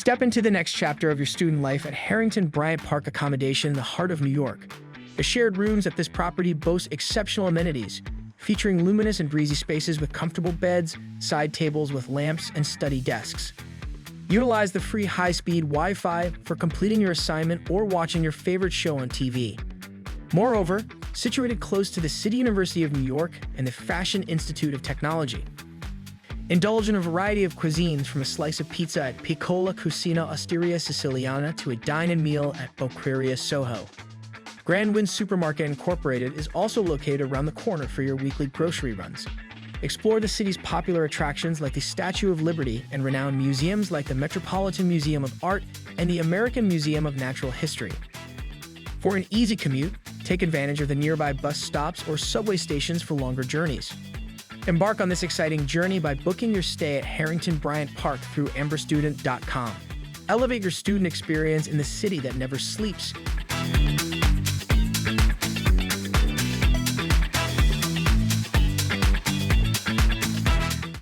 Step into the next chapter of your student life at Harrington Bryant Park accommodation in the heart of New York. The shared rooms at this property boast exceptional amenities, featuring luminous and breezy spaces with comfortable beds, side tables with lamps, and study desks. Utilize the free high-speed Wi-Fi for completing your assignment or watching your favorite show on TV. Moreover, situated close to the City University of New York and the Fashion Institute of Technology. Indulge in a variety of cuisines, from a slice of pizza at Piccola Cucina Osteria Siciliana to a dine-in meal at Boqueria Soho. Grand Wind Supermarket Incorporated is also located around the corner for your weekly grocery runs. Explore the city's popular attractions like the Statue of Liberty and renowned museums like the Metropolitan Museum of Art and the American Museum of Natural History. For an easy commute, take advantage of the nearby bus stops or subway stations for longer journeys. Embark on this exciting journey by booking your stay at Harrington Bryant Park through amberstudent.com. Elevate your student experience in the city that never sleeps.